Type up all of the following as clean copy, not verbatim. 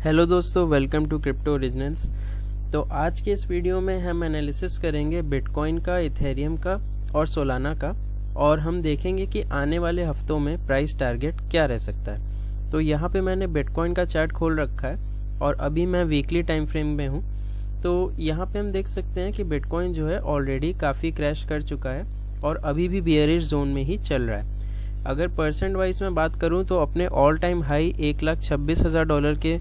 Hello दोस्तों, welcome to crypto originals. तो आज के इस वीडियो में हम एनालिसिस करेंगे बिटकॉइन का, इथेरियम का और सोलाना का, और हम देखेंगे कि आने वाले हफ्तों में प्राइस टारगेट क्या रह सकता है। तो यहाँ पे मैंने बिटकॉइन का चार्ट खोल रखा है और अभी मैं वीकली टाइम फ्रेम में हूँ। तो यहाँ पे हम देख सकते हैं कि बिटकॉइन जो है ऑलरेडी काफ़ी क्रैश कर चुका है और अभी भी बियरिश जोन में ही चल रहा है। अगर परसेंट वाइज में बात करूँ तो अपने ऑल टाइम हाई $1,26,000 के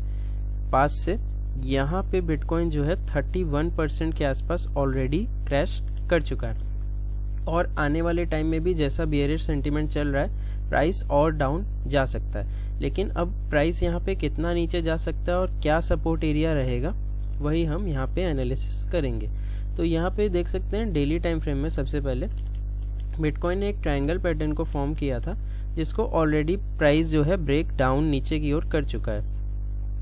पास से यहाँ पे बिटकॉइन जो है 31% के आसपास ऑलरेडी क्रैश कर चुका है और आने वाले टाइम में भी जैसा बियरिश सेंटीमेंट चल रहा है प्राइस और डाउन जा सकता है। लेकिन अब प्राइस यहाँ पे कितना नीचे जा सकता है और क्या सपोर्ट एरिया रहेगा वही हम यहाँ पे एनालिसिस करेंगे। तो यहाँ पे देख सकते हैं डेली टाइम फ्रेम में सबसे पहले बिटकॉइन ने एक ट्रायंगल पैटर्न को फॉर्म किया था जिसको ऑलरेडी प्राइस जो है ब्रेक डाउन नीचे की ओर कर चुका है।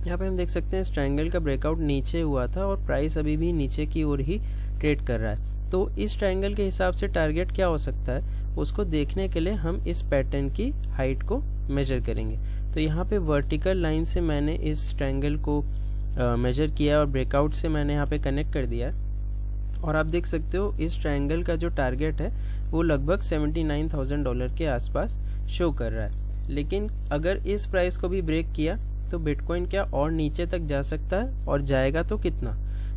यहाँ पे हम देख सकते हैं इस ट्रायंगल का ब्रेकआउट नीचे हुआ था और प्राइस अभी भी नीचे की ओर ही ट्रेड कर रहा है। तो इस ट्रायंगल के हिसाब से टारगेट क्या हो सकता है उसको देखने के लिए हम इस पैटर्न की हाइट को मेजर करेंगे। तो यहाँ पे वर्टिकल लाइन से मैंने इस ट्रायंगल को मेजर किया और ब्रेकआउट से मैंने यहाँ पे कनेक्ट कर दिया है और आप देख सकते हो इस ट्रायंगल का जो टारगेट है वो लगभग $79,000 के आसपास शो कर रहा है। लेकिन अगर इस प्राइस को भी ब्रेक किया तो बिटकॉइन क्या और नीचे तक जा सकता है और जाएगा तो कितना,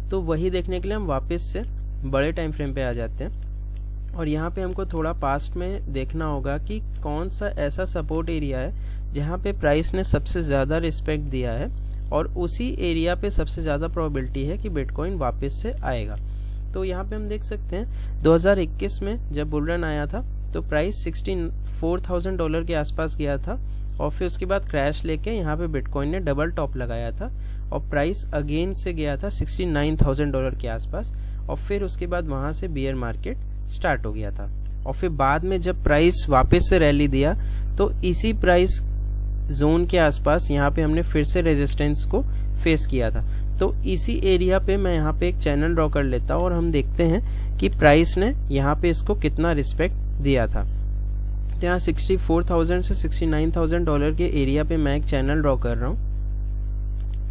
तो वही देखने के लिए हम वापस से बड़े टाइम फ्रेम पे आ जाते हैं और यहाँ पे हमको थोड़ा पास्ट में देखना होगा कि कौन सा ऐसा सपोर्ट एरिया है जहाँ पे प्राइस ने सबसे ज़्यादा रिस्पेक्ट दिया है और उसी एरिया पे सबसे ज़्यादा प्रोबेबिलिटी है कि बिटकॉइन वापस से आएगा। तो यहाँ पे हम देख सकते हैं 2021 में जब बुल रन आया था तो प्राइस $64,000 के आसपास गया था और फिर उसके बाद क्रैश लेके यहाँ पे बिटकॉइन ने डबल टॉप लगाया था और प्राइस अगेन से गया था $69,000 के आसपास और फिर उसके बाद वहाँ से बियर मार्केट स्टार्ट हो गया था। और फिर बाद में जब प्राइस वापस से रैली दिया तो इसी प्राइस जोन के आसपास यहाँ पे हमने फिर से रेजिस्टेंस को फेस किया था। तो इसी एरिया पे मैं यहाँ पे एक चैनल ड्रॉ कर लेता हूँ और हम देखते हैं कि प्राइस ने यहाँ पे इसको कितना रिस्पेक्ट दिया था। तो यहाँ $64,000 से $69,000 के एरिया पे मैं एक चैनल ड्रॉ कर रहा हूँ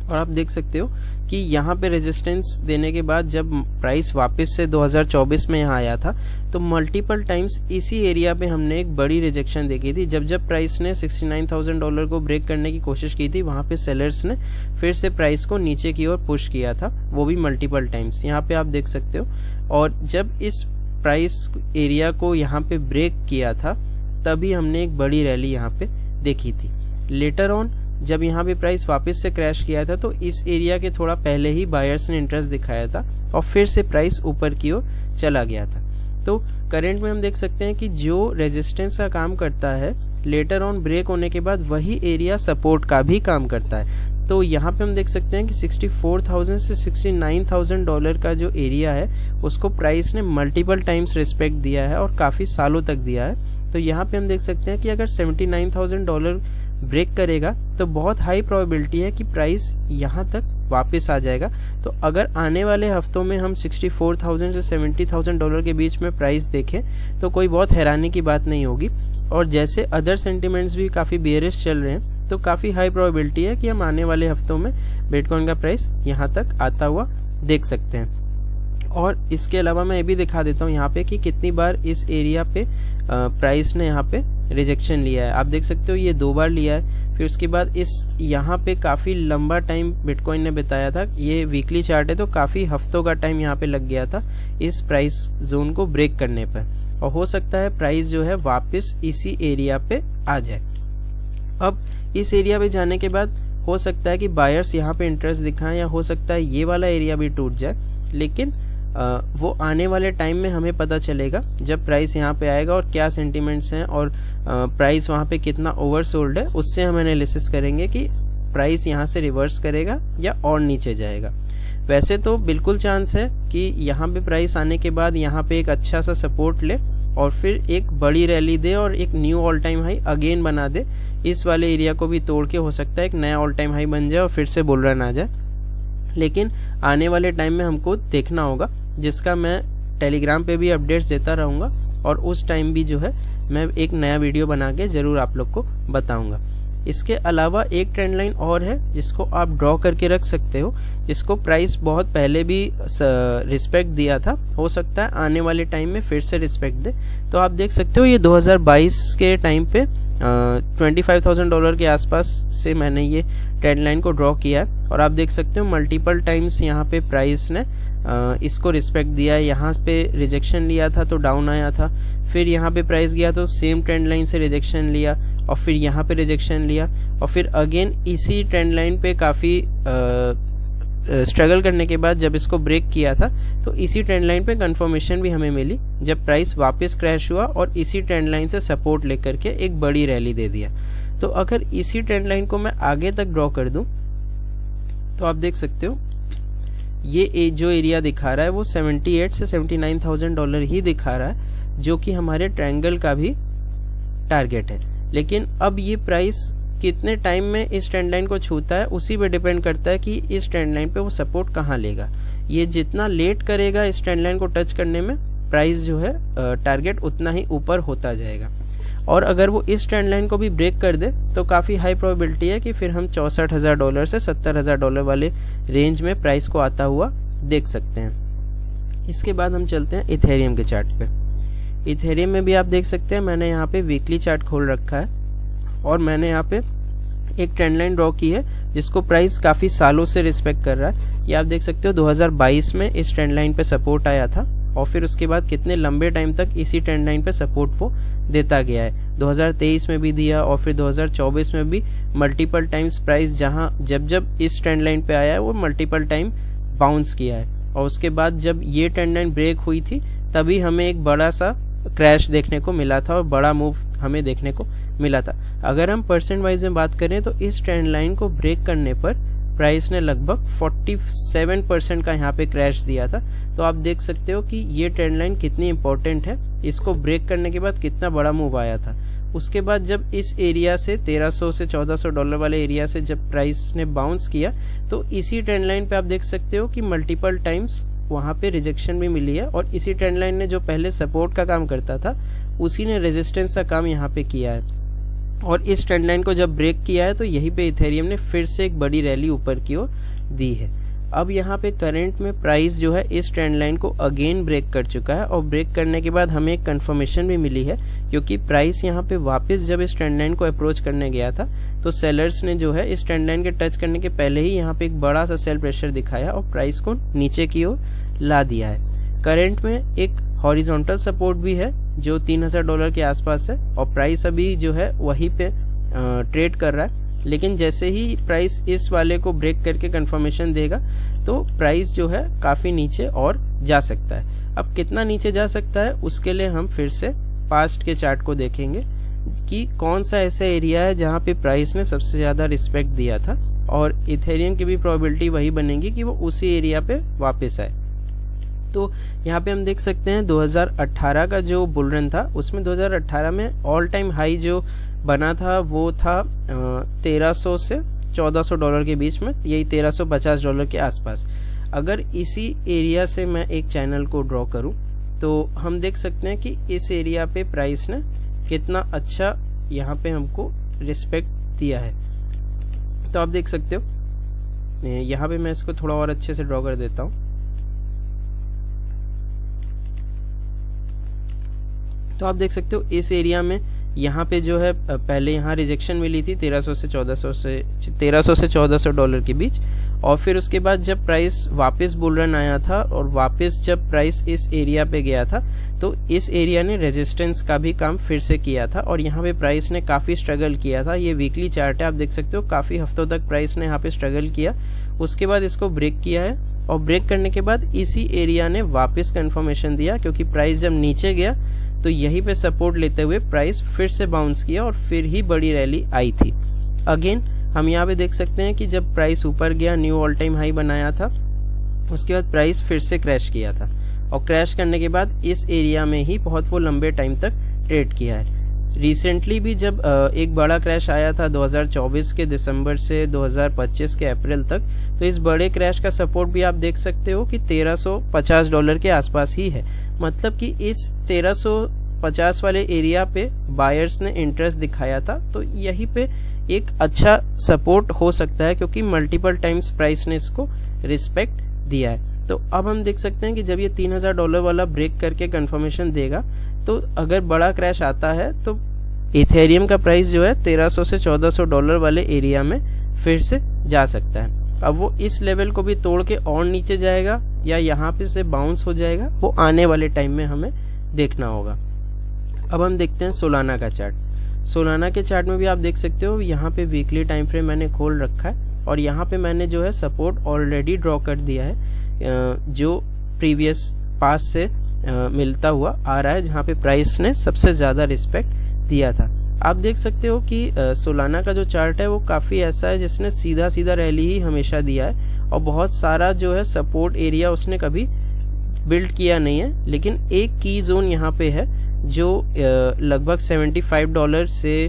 और आप देख सकते हो कि यहाँ पे रेजिस्टेंस देने के बाद जब प्राइस वापस से 2024 में यहाँ आया था तो मल्टीपल टाइम्स इसी एरिया पे हमने एक बड़ी रिजेक्शन देखी थी। जब प्राइस ने $69,000 को ब्रेक करने की कोशिश की थी वहाँ पे सेलर्स ने फिर से प्राइस को नीचे की ओर पुश किया था, वो भी मल्टीपल टाइम्स, यहाँ पे आप देख सकते हो। और जब इस प्राइस एरिया को यहाँ पे ब्रेक किया था तभी हमने एक बड़ी रैली यहाँ पे देखी थी। लेटर ऑन जब यहाँ पे प्राइस वापस से क्रैश किया था तो इस एरिया के थोड़ा पहले ही बायर्स ने इंटरेस्ट दिखाया था और फिर से प्राइस ऊपर की ओर चला गया था। तो करंट में हम देख सकते हैं कि जो रेजिस्टेंस का काम करता है लेटर ऑन ब्रेक होने के बाद वही एरिया सपोर्ट का भी काम करता है। तो यहाँ पे हम देख सकते हैं कि $64,000 से $69,000 का जो एरिया है उसको प्राइस ने मल्टीपल टाइम्स रिस्पेक्ट दिया है और काफ़ी सालों तक दिया है। तो यहाँ पे हम देख सकते हैं कि अगर $79,000 ब्रेक करेगा तो बहुत हाई प्रोबेबिलिटी है कि प्राइस यहाँ तक वापस आ जाएगा। तो अगर आने वाले हफ्तों में हम $64,000 से $70,000 के बीच में प्राइस देखें तो कोई बहुत हैरानी की बात नहीं होगी। और जैसे अदर सेंटिमेंट्स भी काफ़ी बेयरिश चल रहे हैं तो काफ़ी हाई प्रोबेबिलिटी है कि हम आने वाले हफ्तों में बिटकॉइन का प्राइस यहाँ तक आता हुआ देख सकते हैं। और इसके अलावा मैं ये भी दिखा देता हूँ यहाँ पे कि कितनी बार इस एरिया पे प्राइस ने यहाँ पे रिजेक्शन लिया है। आप देख सकते हो ये 2 बार लिया है, फिर उसके बाद इस यहाँ पे काफ़ी लंबा टाइम बिटकॉइन ने बिताया था। ये वीकली चार्ट है तो काफ़ी हफ्तों का टाइम यहाँ पे लग गया था इस प्राइस जोन को ब्रेक करने पर और हो सकता है प्राइस जो है वापस इसी एरिया पे आ जाए। अब इस एरिया पे जाने के बाद हो सकता है कि बायर्स यहाँ पे इंटरेस्ट दिखाएं या हो सकता है ये वाला एरिया भी टूट जाए, लेकिन वो आने वाले टाइम में हमें पता चलेगा जब प्राइस यहाँ पे आएगा और क्या सेंटीमेंट्स हैं और प्राइस वहाँ पे कितना ओवरसोल्ड है, उससे हम एनालिसिस करेंगे कि प्राइस यहाँ से रिवर्स करेगा या और नीचे जाएगा। वैसे तो बिल्कुल चांस है कि यहाँ पे प्राइस आने के बाद यहाँ पे एक अच्छा सा सपोर्ट ले और फिर एक बड़ी रैली दे और एक knew all time high again बना दे। इस वाले एरिया को भी तोड़ के हो सकता है एक नया ऑल टाइम हाई बन जाए और फिर से बुल रन आ जाए। लेकिन आने वाले टाइम में हमको देखना होगा, जिसका मैं टेलीग्राम पे भी अपडेट्स देता रहूँगा और उस टाइम भी जो है मैं एक नया वीडियो बना के ज़रूर आप लोग को बताऊँगा। इसके अलावा एक ट्रेंड लाइन और है जिसको आप ड्रॉ करके रख सकते हो, जिसको प्राइस बहुत पहले भी रिस्पेक्ट दिया था, हो सकता है आने वाले टाइम में फिर से रिस्पेक्ट दे। तो आप देख सकते हो ये 2022 के टाइम पे $25,000 के आसपास से मैंने ये ट्रेंड लाइन को ड्रॉ किया है और आप देख सकते हो मल्टीपल टाइम्स यहाँ पे प्राइस ने इसको रिस्पेक्ट दिया है। यहाँ पे रिजेक्शन लिया था तो डाउन आया था, फिर यहाँ पे प्राइस गया तो सेम ट्रेंड लाइन से रिजेक्शन लिया और फिर यहाँ पे रिजेक्शन लिया और फिर अगेन इसी ट्रेंड लाइन पे काफ़ी स्ट्रगल करने के बाद जब इसको ब्रेक किया था तो इसी ट्रेंड लाइन पे कंफर्मेशन भी हमें मिली जब प्राइस वापस क्रैश हुआ और इसी ट्रेंड लाइन से सपोर्ट लेकर के एक बड़ी रैली दे दिया। तो अगर इसी ट्रेंड लाइन को मैं आगे तक ड्रॉ कर दूं तो आप देख सकते हो ये जो एरिया दिखा रहा है वो 78 से $79,000 ही दिखा रहा है, जो कि हमारे ट्रायंगल का भी टारगेट है। लेकिन अब ये प्राइस कितने टाइम में इस ट्रेंड लाइन को छूता है उसी पे डिपेंड करता है कि इस ट्रेंड लाइन पे वो सपोर्ट कहाँ लेगा। ये जितना लेट करेगा इस ट्रेंड लाइन को टच करने में, प्राइस जो है टारगेट उतना ही ऊपर होता जाएगा। और अगर वो इस ट्रेंड लाइन को भी ब्रेक कर दे तो काफ़ी हाई प्रोबेबिलिटी है कि फिर हम $64,000 से $70,000 वाले रेंज में प्राइस को आता हुआ देख सकते हैं। इसके बाद हम चलते हैं इथेरियम के चार्ट पे। इथेरियम में भी आप देख सकते हैं मैंने यहाँ पे वीकली चार्ट खोल रखा है और मैंने यहाँ पे एक ट्रेंड लाइन ड्रॉ की है जिसको प्राइस काफ़ी सालों से रिस्पेक्ट कर रहा है। ये आप देख सकते हो 2022 में इस ट्रेंड लाइन पे सपोर्ट आया था और फिर उसके बाद कितने लंबे टाइम तक इसी ट्रेंड लाइन पे सपोर्ट वो देता गया है। 2023 में भी दिया और फिर 2024 में भी मल्टीपल टाइम्स प्राइस जहाँ जब इस ट्रेंड लाइन पे आया है वो मल्टीपल टाइम बाउंस किया है और उसके बाद जब ये ट्रेंड लाइन ब्रेक हुई थी तभी हमें एक बड़ा सा क्रैश देखने को मिला था और बड़ा मूव हमें देखने को मिला था। अगर हम परसेंट वाइज में बात करें तो इस ट्रेंड लाइन को ब्रेक करने पर प्राइस ने लगभग 47% का यहाँ पे क्रैश दिया था। तो आप देख सकते हो कि ये ट्रेंड लाइन कितनी इंपॉर्टेंट है, इसको ब्रेक करने के बाद कितना बड़ा मूव आया था। उसके बाद जब इस एरिया से $1,300 से $1,400 वाले एरिया से जब प्राइस ने बाउंस किया तो इसी ट्रेंड लाइन पे आप देख सकते हो कि मल्टीपल टाइम्स वहाँ पे रिजेक्शन भी मिली है और इसी ट्रेंड लाइन ने जो पहले सपोर्ट का काम करता था उसी ने रेजिस्टेंस का काम यहाँ पे किया है और इस ट्रेंड लाइन को जब ब्रेक किया है तो यहीं पे इथेरियम ने फिर से एक बड़ी रैली ऊपर की ओर दी है। अब यहाँ पे करंट में प्राइस जो है इस ट्रेंड लाइन को अगेन ब्रेक कर चुका है और ब्रेक करने के बाद हमें एक कंफर्मेशन भी मिली है, क्योंकि प्राइस यहाँ पे वापस जब इस ट्रेंड लाइन को अप्रोच करने गया था तो सेलर्स ने जो है इस ट्रेंड लाइन के टच करने के पहले ही यहाँ पे एक बड़ा सा सेल प्रेशर दिखाया और प्राइस को नीचे की ओर ला दिया है। करंट में एक हॉरिजॉन्टल सपोर्ट भी है जो $3,000 के आसपास है और प्राइस अभी जो है वहीं पे ट्रेड कर रहा है। लेकिन जैसे ही प्राइस इस वाले को ब्रेक करके कंफर्मेशन देगा तो प्राइस जो है काफ़ी नीचे और जा सकता है। अब कितना नीचे जा सकता है उसके लिए हम फिर से पास्ट के चार्ट को देखेंगे कि कौन सा ऐसा एरिया है जहाँ पे प्राइस ने सबसे ज़्यादा रिस्पेक्ट दिया था और इथेरियम की भी प्रोबेबिलिटी वही बनेगी कि वो उसी एरिया पे वापस आए। तो यहाँ पे हम देख सकते हैं 2018 का जो बुल रन था उसमें 2018 में ऑल टाइम हाई जो बना था वो था $1,300 से $1,400 के बीच में, यही $1,350 के आसपास। अगर इसी एरिया से मैं एक चैनल को ड्रॉ करूं तो हम देख सकते हैं कि इस एरिया पे प्राइस ने कितना अच्छा यहाँ पे हमको रिस्पेक्ट दिया है। तो आप देख सकते हो यहाँ पे मैं इसको थोड़ा और अच्छे से ड्रॉ कर देता हूँ। तो आप देख सकते हो इस एरिया में यहाँ पे जो है पहले यहाँ रिजेक्शन मिली थी $1,300 से $1,400 के बीच और फिर उसके बाद जब प्राइस वापस बुल रन आया था और वापस जब प्राइस इस एरिया पे गया था तो इस एरिया ने रेजिस्टेंस का भी काम फिर से किया था और यहाँ पे प्राइस ने काफ़ी स्ट्रगल किया था। ये वीकली चार्ट है, आप देख सकते हो काफ़ी हफ्तों तक प्राइस ने यहाँ पे स्ट्रगल किया, उसके बाद इसको ब्रेक किया है और ब्रेक करने के बाद इसी एरिया ने वापस कंफर्मेशन दिया, क्योंकि प्राइस जब नीचे गया तो यहीं पे सपोर्ट लेते हुए प्राइस फिर से बाउंस किया और फिर ही बड़ी रैली आई थी। अगेन हम यहाँ पे देख सकते हैं कि जब प्राइस ऊपर गया न्यू ऑल टाइम हाई बनाया था, उसके बाद प्राइस फिर से क्रैश किया था और क्रैश करने के बाद इस एरिया में ही बहुत वो लंबे टाइम तक ट्रेड किया है। रिसेंटली भी जब एक बड़ा क्रैश आया था 2024 के दिसंबर से 2025 के अप्रैल तक, तो इस बड़े क्रैश का सपोर्ट भी आप देख सकते हो कि $1,350 के आसपास ही है। मतलब कि इस $1,350 50 वाले एरिया पे बायर्स ने इंटरेस्ट दिखाया था, तो यहीं पे एक अच्छा सपोर्ट हो सकता है क्योंकि मल्टीपल टाइम्स प्राइस ने इसको रिस्पेक्ट दिया है। तो अब हम देख सकते हैं कि जब ये $3000 वाला ब्रेक करके कंफर्मेशन देगा तो अगर बड़ा क्रैश आता है तो इथेरियम का प्राइस जो है 1300 से $1400 वाले एरिया में फिर से जा सकता है। अब वो इस लेवल को भी तोड़ के और नीचे जाएगा या यहाँ पे से बाउंस हो जाएगा, वो आने वाले टाइम में हमें देखना होगा। अब हम देखते हैं सोलाना का चार्ट। सोलाना के चार्ट में भी आप देख सकते हो यहाँ पे वीकली टाइम फ्रेम मैंने खोल रखा है और यहाँ पे मैंने जो है सपोर्ट ऑलरेडी ड्रॉ कर दिया है जो प्रीवियस पास से मिलता हुआ आ रहा है, जहाँ पे प्राइस ने सबसे ज़्यादा रिस्पेक्ट दिया था। आप देख सकते हो कि सोलाना का जो चार्ट है वो काफ़ी ऐसा है जिसने सीधा सीधा रैली ही हमेशा दिया है और बहुत सारा जो है सपोर्ट एरिया उसने कभी बिल्ड किया नहीं है। लेकिन एक की जोन यहाँ पे है जो लगभग $75 से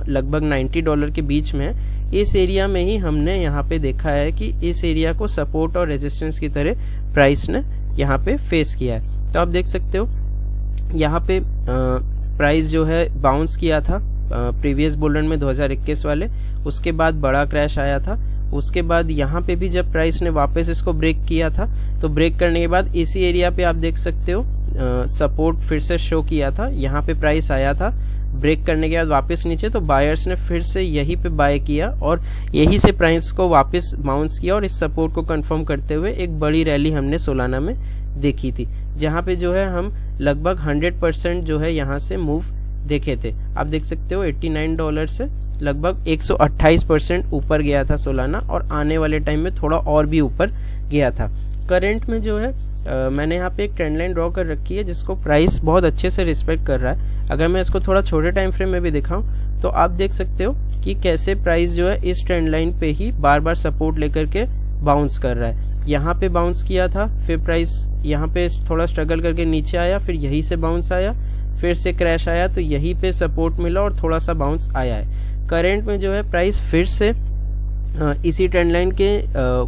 लगभग $90 के बीच में है। इस एरिया में ही हमने यहाँ पे देखा है कि इस एरिया को सपोर्ट और रेजिस्टेंस की तरह प्राइस ने यहाँ पे फेस किया है। तो आप देख सकते हो यहाँ पे प्राइस जो है बाउंस किया था प्रीवियस बुल रन में 2021 वाले, उसके बाद बड़ा क्रैश आया था। उसके बाद यहाँ पे भी जब प्राइस ने वापस इसको ब्रेक किया था तो ब्रेक करने के बाद इसी एरिया पे आप देख सकते हो सपोर्ट फिर से शो किया था। यहाँ पे प्राइस आया था, ब्रेक करने के बाद वापस नीचे, तो बायर्स ने फिर से यहीं पे बाय किया और यहीं से प्राइस को वापस बाउंस किया और इस सपोर्ट को कंफर्म करते हुए एक बड़ी रैली हमने सोलाना में देखी थी, जहाँ पे जो है हम लगभग 100% जो है यहाँ से मूव देखे थे। आप देख सकते हो $89 से लगभग 128% ऊपर गया था सोलाना और आने वाले टाइम में थोड़ा और भी ऊपर गया था। करंट में जो है मैंने यहाँ पे एक ट्रेंड लाइन ड्रॉ कर रखी है जिसको प्राइस बहुत अच्छे से रिस्पेक्ट कर रहा है। अगर मैं इसको थोड़ा छोटे टाइम फ्रेम में भी दिखाऊं तो आप देख सकते हो कि कैसे प्राइस जो है इस ट्रेंड लाइन पे ही बार बार सपोर्ट लेकर के बाउंस कर रहा है। यहाँ पे बाउंस किया था, फिर प्राइस यहाँ पे थोड़ा स्ट्रगल करके नीचे आया, फिर यहीं से बाउंस आया, फिर से क्रैश आया तो यहीं पे सपोर्ट मिला और थोड़ा सा बाउंस आया है। करंट में जो है प्राइस फिर से इसी ट्रेंड लाइन के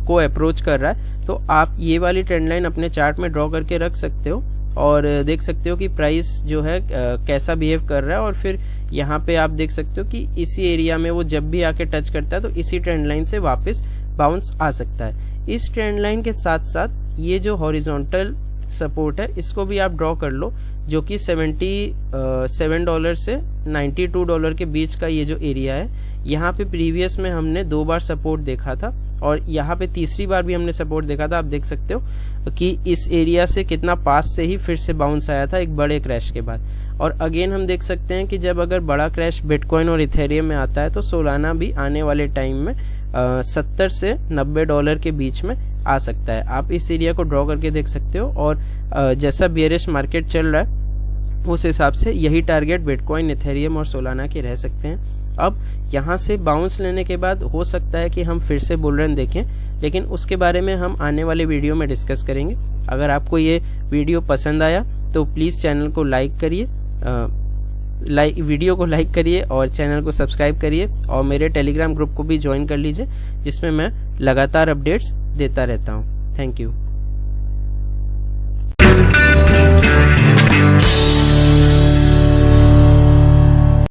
को अप्रोच कर रहा है, तो आप ये वाली ट्रेंड लाइन अपने चार्ट में ड्रॉ करके रख सकते हो और देख सकते हो कि प्राइस जो है कैसा बिहेव कर रहा है। और फिर यहाँ पे आप देख सकते हो कि इसी एरिया में वो जब भी आके टच करता है तो इसी ट्रेंड लाइन से वापस बाउंस आ सकता है। इस ट्रेंड लाइन के साथ साथ ये जो हॉरिजॉन्टल सपोर्ट है इसको भी आप ड्रॉ कर लो, जो कि $77 से $92 के बीच का ये जो एरिया है। यहाँ पे प्रीवियस में हमने 2 बार सपोर्ट देखा था और यहाँ पे तीसरी बार भी हमने सपोर्ट देखा था। आप देख सकते हो कि इस एरिया से कितना पास से ही फिर से बाउंस आया था एक बड़े क्रैश के बाद। और अगेन हम देख सकते हैं कि जब अगर बड़ा क्रैश बिटकॉइन और इथेरियम में आता है तो सोलाना भी आने वाले टाइम में 70 से $90 के बीच में आ सकता है। आप इस एरिया को ड्रॉ करके देख सकते हो और जैसा बियरिश मार्केट चल रहा है उस हिसाब से यही टारगेट बिटकॉइन, इथेरियम और सोलाना के रह सकते हैं। अब यहाँ से बाउंस लेने के बाद हो सकता है कि हम फिर से बुल रन देखें, लेकिन उसके बारे में हम आने वाले वीडियो में डिस्कस करेंगे। अगर आपको ये वीडियो पसंद आया तो प्लीज़ चैनल को लाइक करिए, वीडियो को लाइक करिए और चैनल को सब्सक्राइब करिए और मेरे टेलीग्राम ग्रुप को भी ज्वाइन कर लीजिए जिसमें मैं लगातार अपडेट्स देता रहता हूँ। Thank you.